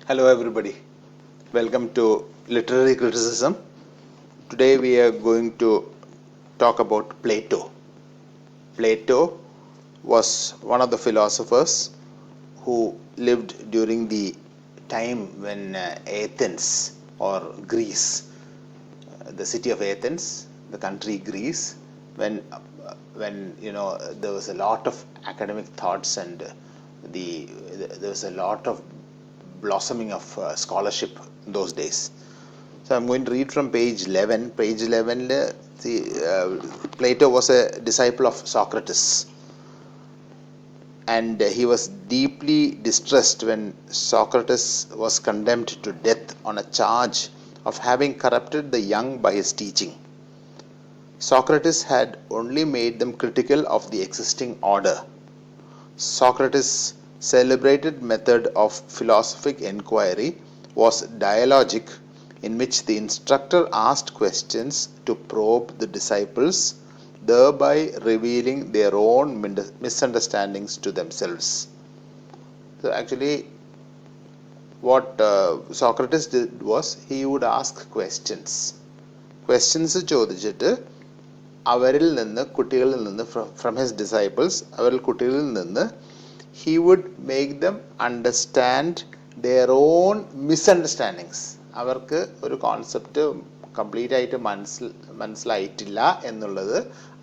Hello everybody, welcome to Literary Criticism. Today we are going to talk about Plato. Plato was one of the philosophers who lived during the time when Athens or Greece, the city of Athens, the country Greece, when there was a lot of academic thoughts and there was a lot of blossoming of scholarship in those days. So I'm going to read from page 11. Page 11, Plato was a disciple of Socrates, and he was deeply distressed when Socrates was condemned to death on a charge of having corrupted the young by his teaching. Socrates had only made them critical of the existing order. Socrates' celebrated method of philosophic enquiry was dialogic, in which the instructor asked questions to probe the disciples, thereby revealing their own misunderstandings to themselves. So actually, what Socrates did was he would ask questions. Questions ചോദിച്ചിട്ട് അവരിൽ നിന്ന് കുട്ടികളിൽ നിന്ന് from his disciples അവരിൽ കുട്ടികളിൽ നിന്ന് he would make them understand their own misunderstandings. അവർക്ക് ഒരു കോൺസെപ്റ്റ് കംപ്ലീറ്റ് ആയിട്ട് മനസ്സിലായിട്ടില്ല എന്നുള്ളത്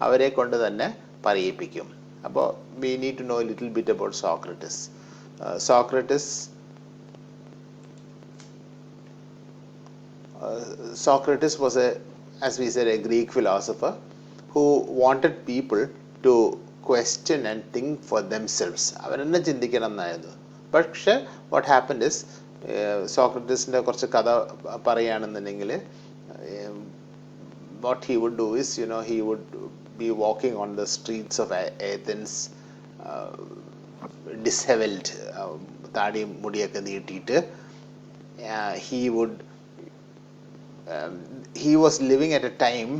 അവരെ കൊണ്ട് തന്നെ പറയിപ്പിക്കും. അപ്പോൾ we need to know a little bit about Socrates. Socrates was as we said, a Greek philosopher who wanted people to question and think for themselves. അവരെന്നെ ചിന്തിക്കണം എന്നായിരുന്നു. പക്ഷെ what happened is, സോക്രട്ടീസിൻ്റെ കുറച്ച് കഥ പറയുകയാണെന്നുണ്ടെങ്കിൽ what he would do is, he would be walking on the streets of Athens, disheveled, താടി മുടിയൊക്കെ നീട്ടിയിട്ട് he was living at a time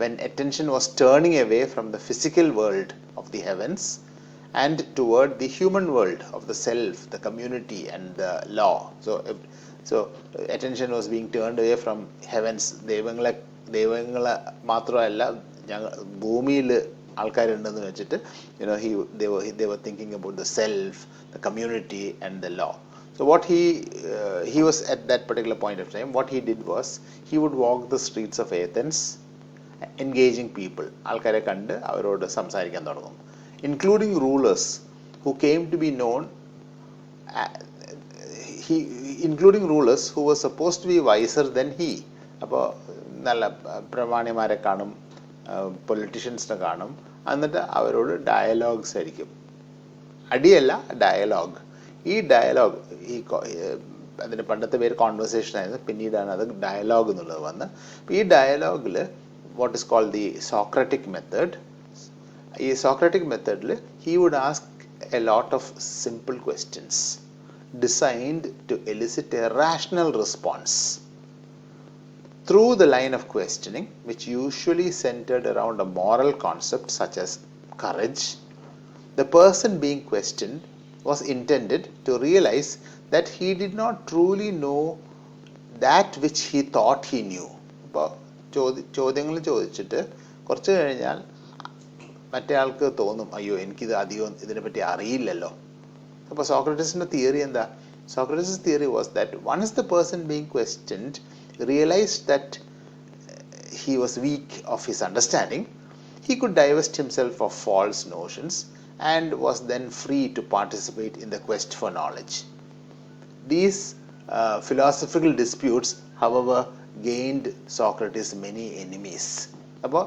when attention was turning away from the physical world of the heavens and toward the human world of the self, the community and the law. So attention was being turned away from heavens. ദൈവങ്ങളെ മാത്രമല്ല, ഭൂമിയിൽ ആൾക്കാരുണ്ടെന്ന് വെച്ചിട്ട് they were thinking about the self, the community and the law. So what he was at that particular point of time, what he did was he would walk the streets of Athens engaging people. ആൾക്കാരെ കണ്ട് അവരോട് സംസാരിക്കാൻ തുടങ്ങും, including rulers who came to be known, including rulers who were supposed to be wiser than he. അപ്പോൾ നല്ല പ്രമാണിമാരെ കാണും, പൊളിറ്റീഷ്യൻസിനെ കാണും, എന്നിട്ട് അവരോട് ഡയലോഗ്സ് ആയിരിക്കും. അടിയല്ല, ഡയലോഗ്. ഈ ഡയലോഗ് അതിന് പണ്ടത്തെ പേര് കോൺവെർസേഷൻ ആയിരുന്നു, പിന്നീടാണ് അത് ഡയലോഗ് എന്നുള്ളത് വന്ന്. ഈ ഡയലോഗിൽ what is called the Socratic Method. ഈ Socratic Methodൽ he would ask a lot of simple questions designed to elicit a rational response. Through the line of questioning, which usually centered around a moral concept such as courage, the person being questioned was intended to realize that he did not truly know that which he thought he knew. അപ്പോൾ ചോദ്യങ്ങൾ ചോദിച്ചിട്ട് കുറച്ച് കഴിഞ്ഞാൽ മറ്റേ ആൾക്ക് തോന്നും, അയ്യോ എനിക്കിത് അധികം ഇതിനെപ്പറ്റി അറിയില്ലല്ലോ. അപ്പോൾ സോക്രട്ടീസിൻ്റെ തിയറി എന്താ? Socrates' theory was that once the person being questioned realized that he was weak of his understanding, he could divest himself of false notions and was then free to participate in the quest for knowledge. These philosophical disputes, however, gained Socrates many enemies. അപ്പോൾ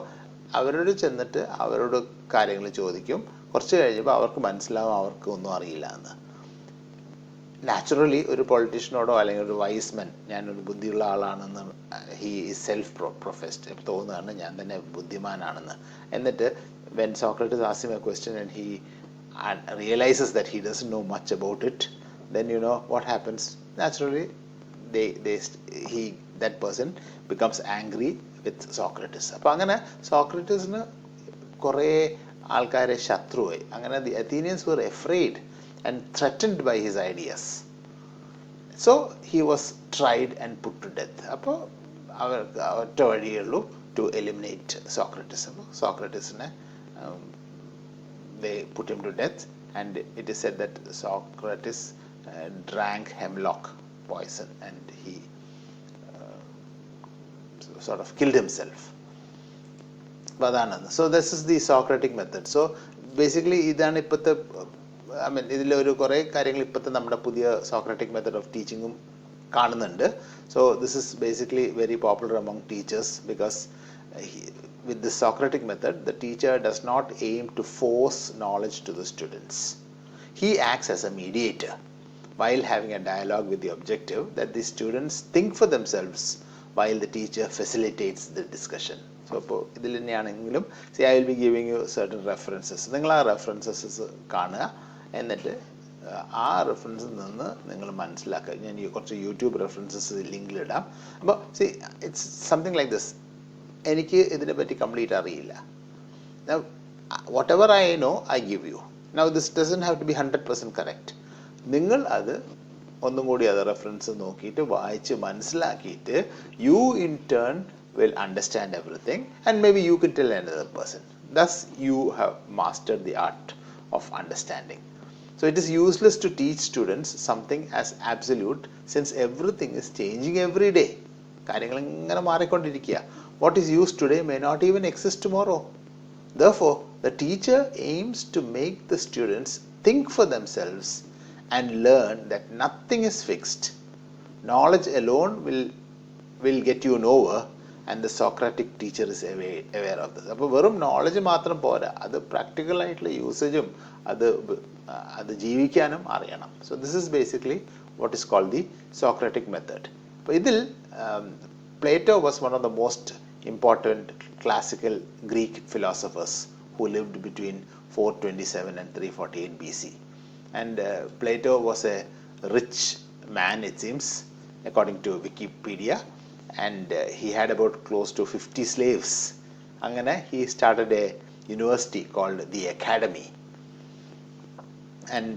അവരോട് ചെന്നിട്ട് അവരോട് കാര്യങ്ങൾ ചോദിക്കും, കുറച്ച് കഴിഞ്ഞപ്പോൾ അവർക്ക് മനസ്സിലാവും അവർക്ക് ഒന്നും അറിയില്ല എന്ന്. നാച്ചുറലി ഒരു പൊളിറ്റീഷ്യനോടോ അല്ലെങ്കിൽ ഒരു വൈസ്മാൻ, ഞാനൊരു ബുദ്ധിയുള്ള ആളാണെന്ന് ഹി സെൽഫ് പ്രൊഫസ്ഡ് തോന്നുകയാണ്, ഞാൻ തന്നെ ബുദ്ധിമാനാണെന്ന്. എന്നിട്ട് when Socrates asks him a question and he realizes that he doesn't know much about it, then what happens? Naturally, that person becomes angry with Socrates. അപ്പോൾ അങ്ങനെ സോക്രട്ടീസിന് കുറേ ആൾക്കാരെ ശത്രുവായി. അങ്ങനെ the Athenians were afraid and threatened by his ideas. So he was tried and put to death. അപ്പോൾ ഒറ്റ വഴിയുള്ളൂ to eliminate Socrates. അപ്പോൾ സോക്രട്ടീസിനെ they put him to death, and it is said that Socrates drank hemlock poison and he sort of killed himself. So this is the Socratic method. So basically ഇതാണ് ഇപ്പോഴത്തെ ഇതിലൊരു കുറേ കാര്യങ്ങൾ ഇപ്പോഴത്തെ നമ്മുടെ പുതിയ Socratic method of teaching കാണുന്നുണ്ട്. So this is basically very popular among teachers because with the Socratic method, the teacher does not aim to force knowledge to the students. He acts as a mediator while having a dialogue with the objective that the students think for themselves while the teacher facilitates the discussion. So ഇതിൽ തന്നെയാണെങ്കിലും I will be giving you certain references. നിങ്ങൾ ആ references കാണുക, എന്നിട്ട് ആ റെഫറൻസിൽ നിന്ന് നിങ്ങൾ മനസ്സിലാക്കുക. ഞാൻ കുറച്ച് യൂട്യൂബ് റെഫറൻസസ് ലിങ്കിലിടാം. അപ്പോൾ ഇറ്റ്സ് സംതിങ് ലൈക്ക് ദിസ്. എനിക്ക് ഇതിനെപ്പറ്റി കംപ്ലീറ്റ് അറിയില്ല. Now, whatever I know, I give you. Now, this doesn't have to be 100% correct. നിങ്ങൾ അത് ഒന്നും കൂടി അത് റെഫറൻസ് നോക്കിയിട്ട് വായിച്ച് മനസ്സിലാക്കിയിട്ട് you in turn will understand everything and maybe you can tell another person. Thus, you have mastered the art of understanding. So, it is useless to teach students something as absolute since everything is changing every day. കാര്യങ്ങൾ ഇങ്ങനെ മാറിക്കൊണ്ടിരിക്കുക. What is used today may not even exist tomorrow. Therefore, the teacher aims to make the students think for themselves and learn that nothing is fixed. Knowledge alone will get you nowhere, and the Socratic teacher is aware of this. അപ്പോൾ വെറും knowledge മാത്രം പോരാ, അത് practical ആയിട്ടുള്ള യൂസേജും അത് ജീവിക്കാനും അറിയണം. So this is basically what is called the Socratic method. അപ്പോൾ ഇതിൽ Plato was one of the most important classical Greek philosophers who lived between 427 and 348 BC. And Plato was a rich man, it seems, according to Wikipedia, and he had about close to 50 slaves. Angane he started a university called the Academy. And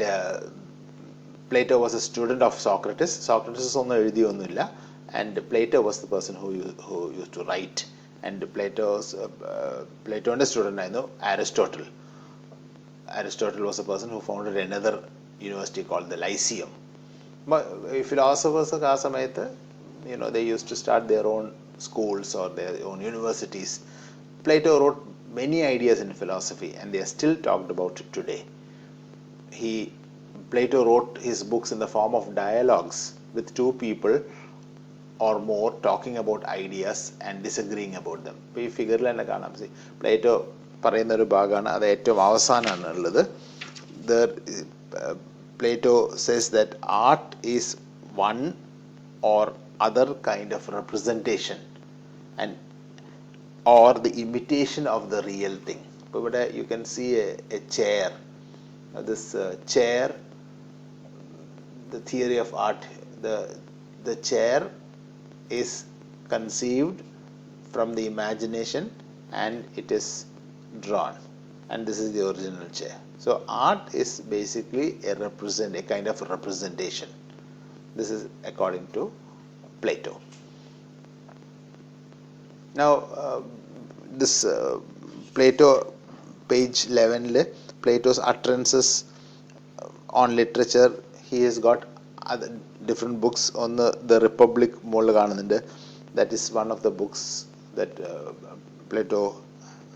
Plato was a student of Socrates. Socrates ഒന്നും എഴുതിയൊന്നുമില്ല. And Plato was the person who used to write. And Plato's student ആയിരുന്നു Aristotle. Aristotle was a person who founded another university called the Lyceum. But philosophers ആ സമയത്ത് they used to start their own schools or their own universities. Plato wrote many ideas in philosophy and they are still talked about today. Plato wrote his books in the form of dialogues with two people or more talking about ideas and disagreeing about them. ഇപ്പോൾ ഈ ഫിഗറിൽ തന്നെ കാണാം, Plato പറയുന്ന ഒരു ഭാഗമാണ്, അത് ഏറ്റവും അവസാനമാണ് ഉള്ളത്. Plato says that art is one or other kind of representation and or the imitation of the real thing. ഇപ്പോൾ ഇവിടെ you can see a chair. This chair, the theory of art, the chair is conceived from the imagination and it is drawn, and this is the original chair. So art is basically a kind of representation. This is according to Plato. Now this Plato, page 11 Plato's utterances on literature. He has got other different books on the Republic മോളിൽ കാണുന്നുണ്ട്. That is one of the books that Plato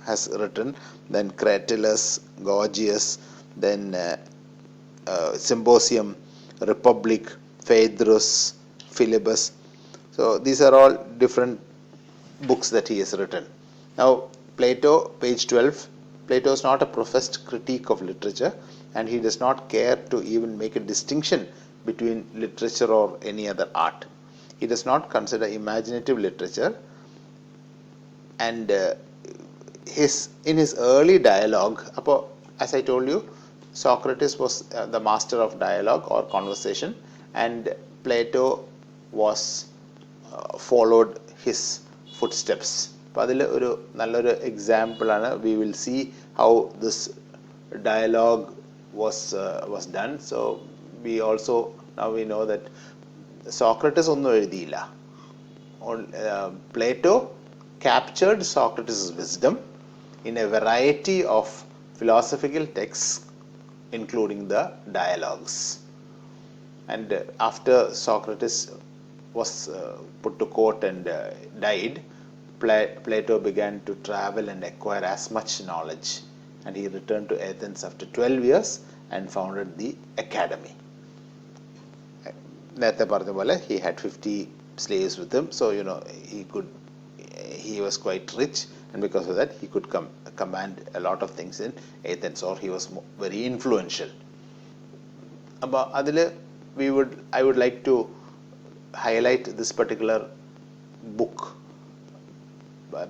has written. Then Cratylus, Gorgias, then Symposium, Republic, Phaedrus, Philebus. So these are all different books that he has written. Now Plato, page 12. Plato is not a professed critique of literature, and he does not care to even make a distinction between literature or any other art. He does not consider imaginative literature, and in his early dialogue, as I told you, Socrates was the master of dialogue or conversation, and Plato was followed his footsteps. അപ്പോൾ അതിൽ ഒരു നല്ലൊരു എക്സാമ്പിളാണ്. We will see how this dialogue was done. So we know that Socrates ഒന്നും എഴുതിയില്ല. Plato captured Socrates' wisdom in a variety of philosophical texts, including the dialogues. And after Socrates was put to court and died, Plato began to travel and acquire as much knowledge, and he returned to Athens after 12 years and founded the academy. നേരത്തെ പറഞ്ഞ പോലെ he had 50 slaves with him, so he was quite rich, and because of that he could command a lot of things in Athens, or he was very influential. അപ്പോൾ അതിൽ I would like to highlight this particular book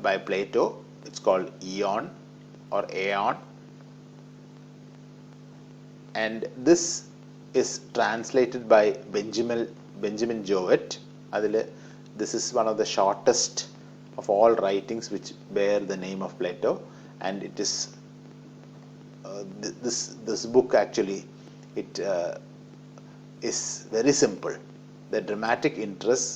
by Plato. It's called Aeon or Aeon, and this is translated by Benjamin Jowett. This is one of the shortest of all writings which bear the name of Plato, and it is this book actually is very simple. The dramatic interest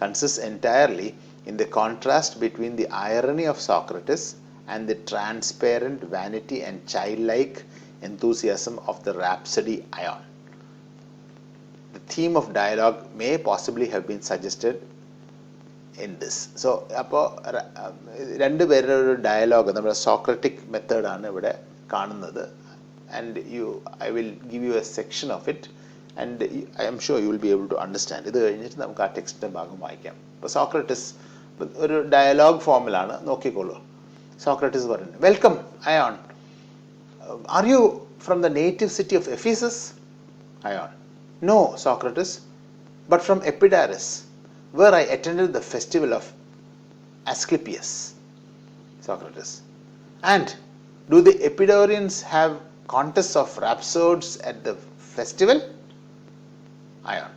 consists entirely in the contrast between the irony of Socrates and the transparent vanity and childlike enthusiasm of the rhapsody Aeon. The theme of dialogue may possibly have been suggested in this. So, അപ്പോൾ രണ്ടുപേരുടെ ഒരു dialogue നമ്മുടെ Socratic Method ആണ് ഇവിടെ കാണുന്നത്, and I will give you a section of it, and I am sure you will be able to understand. ഇത് കഴിഞ്ഞിട്ട് നമുക്ക് ആ ടെക്സ്റ്റിൻ്റെ ഭാഗം വായിക്കാം. അപ്പോൾ സോക്രട്ടിസ് ഒരു ഡയലോഗ് ഫോമിലാണ്, നോക്കിക്കോളൂ. സോക്രട്ടിസ് പറയുന്നത്, welcome Aeon. Are you from the native city of Ephesus? Aeon. No, Socrates, but from Epidaurus, where I attended the festival of Asclepius. Socrates. And do the Epidaurians have contests of rhapsodes at the festival? Aeon.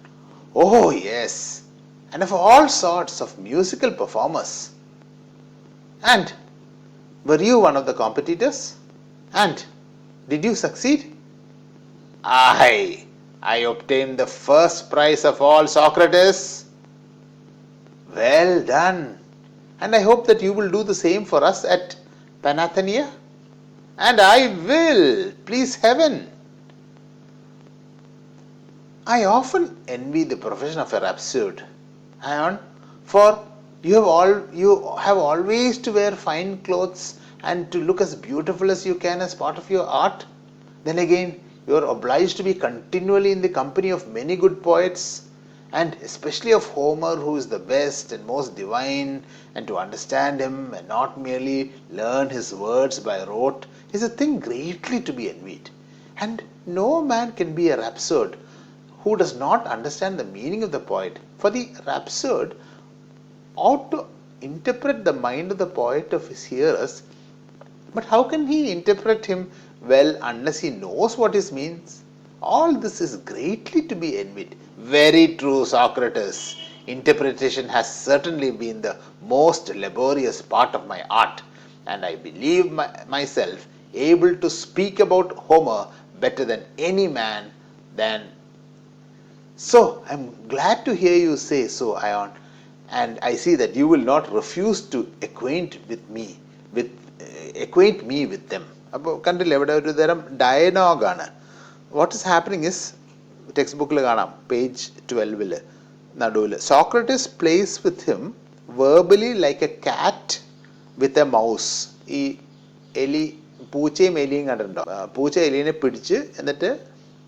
Oh yes, and of all sorts of musical performers. And were you one of the competitors? And did you succeed? I obtained the first prize of all, Socrates. Well done, and I hope that you will do the same for us at Panathenia. And I will, please heaven. I often envy the profession of a rhapsode, Aeon, for you have always to wear fine clothes and to look as beautiful as you can as part of your art. Then again, you are obliged to be continually in the company of many good poets, and especially of Homer, who is the best and most divine, and to understand him and not merely learn his words by rote is a thing greatly to be envied. And no man can be a rhapsode who does not understand the meaning of the poet, for the rhapsode ought to interpret the mind of the poet of his hearers, but how can he interpret him well unless he knows what it means? All this is greatly to be envied. Very true, Socrates. Interpretation has certainly been the most laborious part of my art, and I believe myself able to speak about Homer better than any man than. So, I am glad to hear you say so, Aeon, and I see that you will not refuse to acquaint me with them. അപ്പോൾ കണ്ടില്ലേ, ഇവിടെ ഒരു തരം ഡയലോഗാണ്. What is happening is, text ബുക്കിൽ കാണാം, page 12 നടുവിൽ, Socrates plays with him verbally like a cat with A mouse. ഈ പൂച്ചയും എലിയും കണ്ടിട്ടുണ്ടോ? പൂച്ച എലീനെ പിടിച്ച് എന്നിട്ട്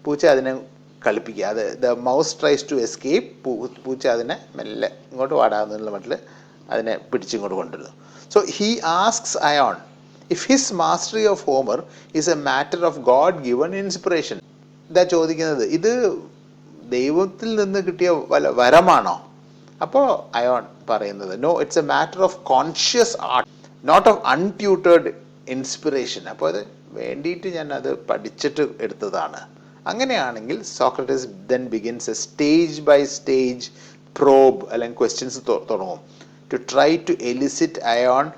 പൂച്ച അതിനെ കളിപ്പിക്കുക. അത് the mouse tries to escape, പൂച്ച അതിനെ മെല്ലെ ഇങ്ങോട്ട് വാടാന്നുള്ള മട്ടിൽ അതിനെ പിടിച്ചിങ്ങോട്ട് കൊണ്ടുവരുന്നു. So he asks Aeon if his mastery of Homer is a matter of God given inspiration. ഇതാ ചോദിക്കുന്നത്, ഇത് ദൈവത്തിൽ നിന്ന് കിട്ടിയ വരമാണോ? അപ്പോൾ Aeon പറയുന്നത്, no, it's a matter of conscious art, not of untutored inspiration. അപ്പോൾ അത് വേണ്ടിയിട്ട് ഞാൻ അത് പഠിച്ചിട്ട് എടുത്തതാണ്. അങ്ങനെയാണെങ്കിൽ Socrates then begins a stage by stage probe അല്ലെങ്കിൽ questions തുടങ്ങും to try to elicit Aeon